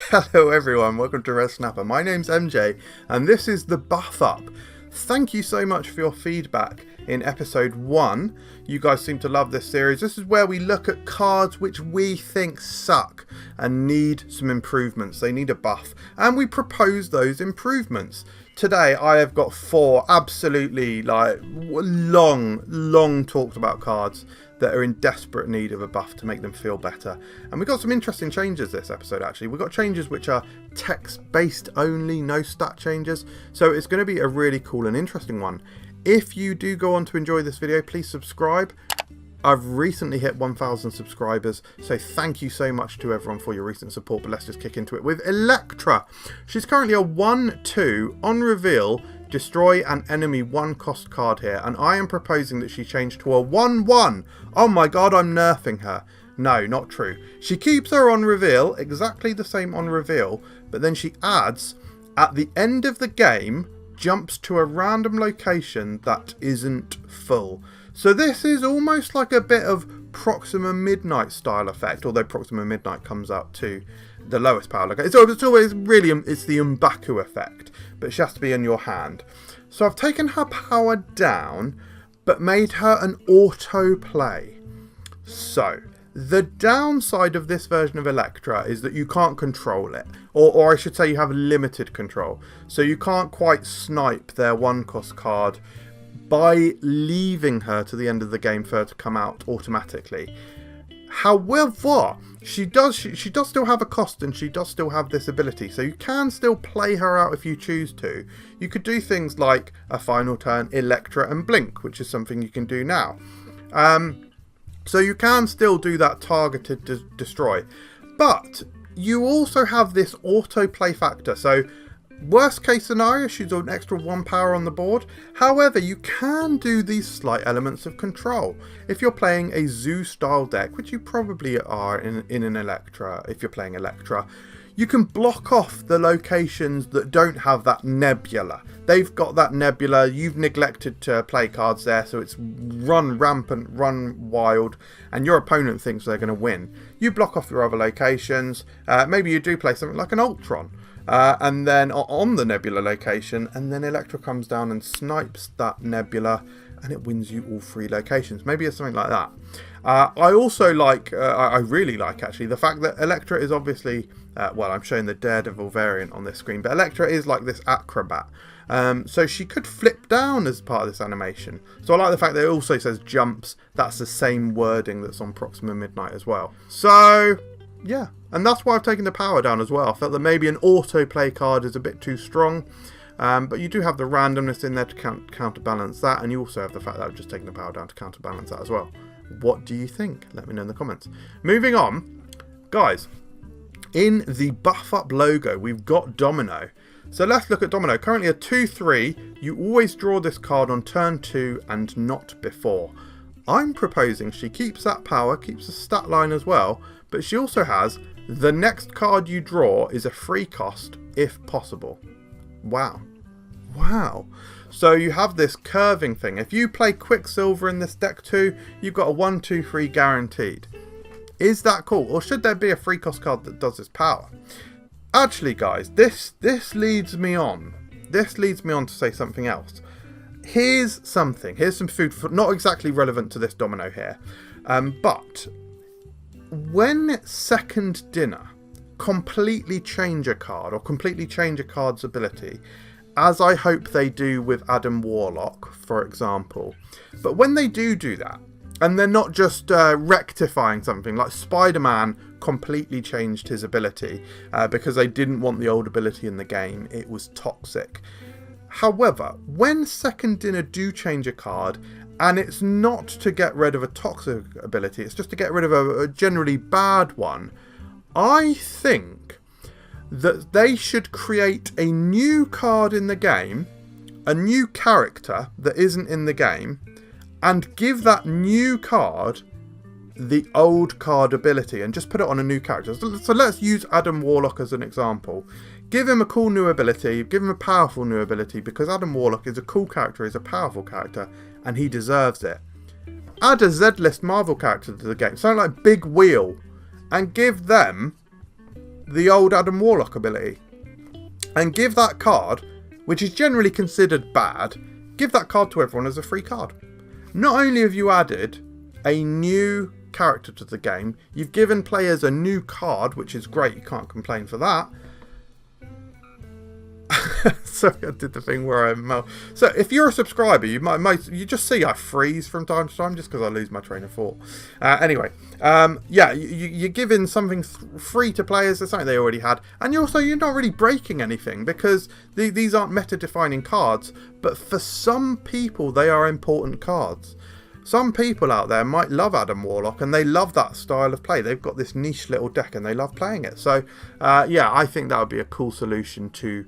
Hello everyone, welcome to Red Snapper. My name's MJ and this is the Buff Up. Thank you so much for your feedback in episode 1. You guys seem to love this series. This is where we look at cards which we think suck and need some improvements. They need a buff and we propose those improvements. Today I have got 4 absolutely long talked about cards that are in desperate need of a buff to make them feel better. And we've got some interesting changes this episode actually. We've got changes which are text based only, no stat changes. So it's going to be a really cool and interesting one. If you do go on to enjoy this video, please subscribe. I've recently hit 1,000 subscribers, so thank you so much to everyone for your recent support, but let's just kick into it with Elektra. She's currently a 1/2 on reveal, destroy an enemy 1-cost card here, and I am proposing that she change to a 1/1. Oh my god, I'm nerfing her. No, not true. She keeps her on reveal, exactly the same on reveal, but then she adds, at the end of the game, jumps to a random location that isn't full. So this is almost like a bit of Proxima Midnight style effect, although Proxima Midnight comes out to the lowest power location. It's always really, it's the M'Baku effect, but she has to be in your hand. So I've taken her power down, but made her an auto play. So the downside of this version of Elektra is that you can't control it, or I should say you have limited control. So you can't quite snipe their 1-cost card by leaving her to the end of the game for her to come out automatically. However, she does still have a cost and she does still have this ability, so you can still play her out if you choose to. You could do things like a final turn Elektra and Blink, which is something you can do now. So you can still do that targeted destroy, but you also have this auto play factor. So worst case scenario, she's an extra 1 power on the board. However, you can do these slight elements of control. If you're playing a zoo style deck, which you probably are in an Elektra, if you're playing Elektra, you can block off the locations that don't have that nebula. They've got that nebula, you've neglected to play cards there, so it's run rampant, run wild, and your opponent thinks they're going to win. You block off your other locations, maybe you do play something like an Ultron, and then on the nebula location, and then Elektra comes down and snipes that nebula, and it wins you all 3 locations. Maybe it's something like that. I also like, I really like actually, the fact that Elektra is obviously, well, I'm showing the Daredevil variant on this screen, but Elektra is like this acrobat. So she could flip down as part of this animation. So I like the fact that it also says jumps. That's the same wording that's on Proxima Midnight as well. So yeah, and that's why I've taken the power down as well. I felt that maybe an autoplay card is a bit too strong, but you do have the randomness in there to counterbalance that, and you also have the fact that I've just taken the power down to counterbalance that as well. What do you think? Let me know in the comments. Moving on, guys, in the Buff Up logo, we've got Domino. So let's look at Domino. Currently a 2/3. You always draw this card on turn 2 and not before. I'm proposing she keeps that power, keeps the stat line as well, but she also has the next card you draw is a free cost if possible. Wow. Wow. So you have this curving thing. If you play Quicksilver in this deck too, you've got a 1/2/3 guaranteed. Is that cool? Or should there be a free cost card that does this power? Actually, guys, this leads me on. This leads me on to say something else. Here's some food for, not exactly relevant to this Domino here, but when Second Dinner completely change a card or completely change a card's ability, as I hope they do with Adam Warlock, for example, but when they do that, and they're not just rectifying something, like Spider-Man completely changed his ability because they didn't want the old ability in the game. It was toxic. However, when Second Dinner do change a card, and it's not to get rid of a toxic ability, it's just to get rid of a generally bad one, I think that they should create a new card in the game, a new character that isn't in the game, and give that new card the old card ability and just put it on a new character. So let's use Adam Warlock as an example. Give him a cool new ability, give him a powerful new ability, because Adam Warlock is a cool character, he's a powerful character, and he deserves it. Add a Z-list Marvel character to the game, something like Big Wheel, and give them the old Adam Warlock ability and give that card, which is generally considered bad, give that card to everyone as a free card. Not only have you added a new character to the game, you've given players a new card, which is great, you can't complain for that. Sorry, I did the thing where so if you're a subscriber, you just see I freeze from time to time just because I lose my train of thought. Anyway, yeah, you're giving something free to players. That's something they already had, and you're not really breaking anything because these aren't meta-defining cards. But for some people, they are important cards. Some people out there might love Adam Warlock and they love that style of play. They've got this niche little deck and they love playing it. So, yeah, I think that would be a cool solution to.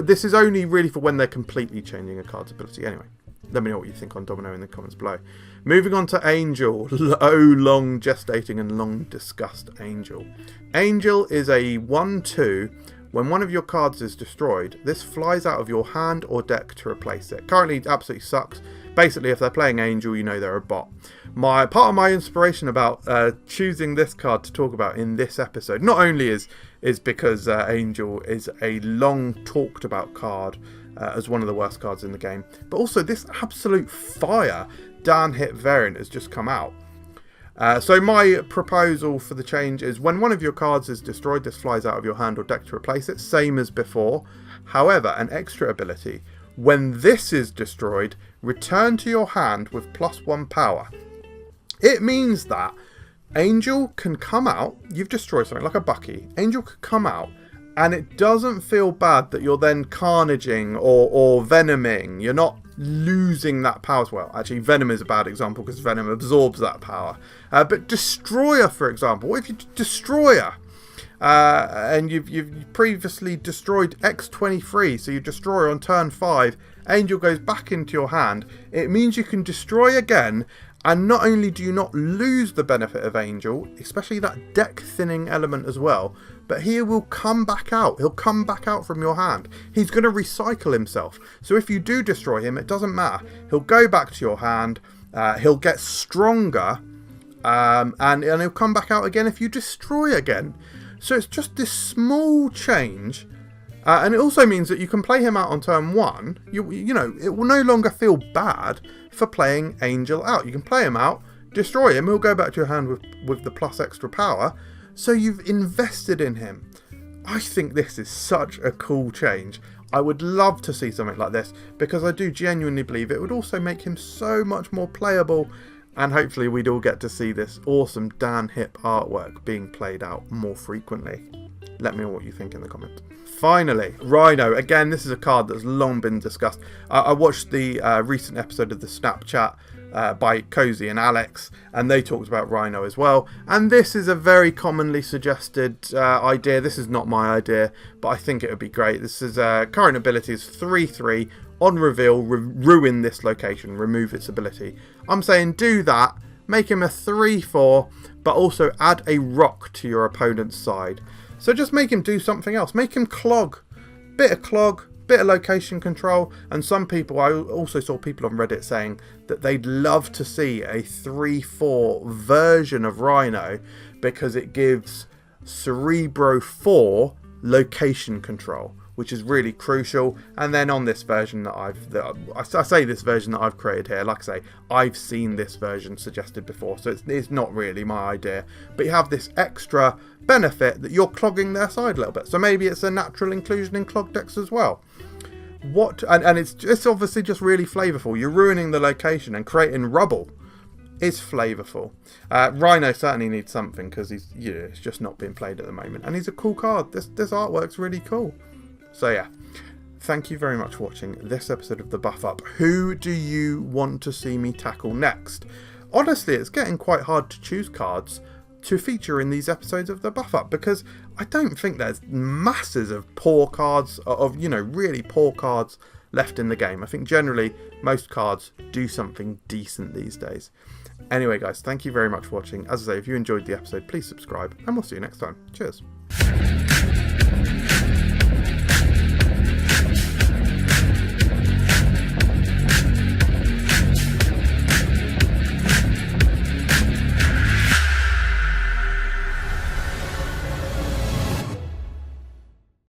This is only really for when they're completely changing a card's ability. Anyway, let me know what you think on Domino in the comments below. Moving on to Angel. Oh, long gestating and long discussed Angel. Angel is a 1/2. When one of your cards is destroyed, this flies out of your hand or deck to replace it. Currently, it absolutely sucks. Basically, if they're playing Angel, you know they're a bot. Part of my inspiration about choosing this card to talk about in this episode, not only is because Angel is a long talked about card as one of the worst cards in the game, but also this absolute fire Dan hit variant has just come out. So my proposal for the change is when one of your cards is destroyed, this flies out of your hand or deck to replace it, same as before. However, an extra ability, when this is destroyed, return to your hand with +1 power. It means that Angel can come out, you've destroyed something like a Bucky, Angel could come out, and it doesn't feel bad that you're then carnaging or venoming. You're not losing that power as well. Actually, Venom is a bad example because Venom absorbs that power. But Destroyer, for example, what if you Destroyer and you've previously destroyed X23, so you destroy on turn 5, Angel goes back into your hand, it means you can destroy again. And not only do you not lose the benefit of Angel, especially that deck thinning element as well, but he will come back out. He'll come back out from your hand. He's going to recycle himself. So if you do destroy him, it doesn't matter. He'll go back to your hand. He'll get stronger. And he'll come back out again if you destroy again. So it's just this small change. And it also means that you can play him out on turn 1. You know, it will no longer feel bad for playing Angel out. You can play him out, destroy him, he'll go back to your hand with the plus extra power. So you've invested in him. I think this is such a cool change. I would love to see something like this because I do genuinely believe it would also make him so much more playable. And hopefully we'd all get to see this awesome Dan Hip artwork being played out more frequently. Let me know what you think in the comments. Finally, Rhino. Again, this is a card that's long been discussed. I watched the recent episode of the Snapchat by Cozy and Alex, and they talked about Rhino as well. And this is a very commonly suggested idea. This is not my idea, but I think it would be great. This is current ability is 3/3. On reveal, ruin this location, remove its ability. I'm saying do that, make him a 3/4, but also add a rock to your opponent's side. So just make him do something else. Make him clog. Bit of location control. And some people, I also saw people on Reddit saying that they'd love to see a 3/4 version of Rhino because it gives Cerebro 4 location control, which is really crucial. And then on this version that I say this version that I've created here, like I say, I've seen this version suggested before, so it's not really my idea, but you have this extra benefit that you're clogging their side a little bit. So maybe it's a natural inclusion in clog decks as well. And it's obviously just really flavorful. You're ruining the location and creating rubble. It's flavorful. Rhino certainly needs something because it's just not being played at the moment, and he's a cool card. This artwork's really cool. So yeah, thank you very much for watching this episode of The Buff Up. Who do you want to see me tackle next? Honestly, it's getting quite hard to choose cards to feature in these episodes of The Buff Up because I don't think there's masses of poor cards, really poor cards left in the game. I think generally most cards do something decent these days. Anyway guys, thank you very much for watching. As I say, if you enjoyed the episode, please subscribe and we'll see you next time. Cheers.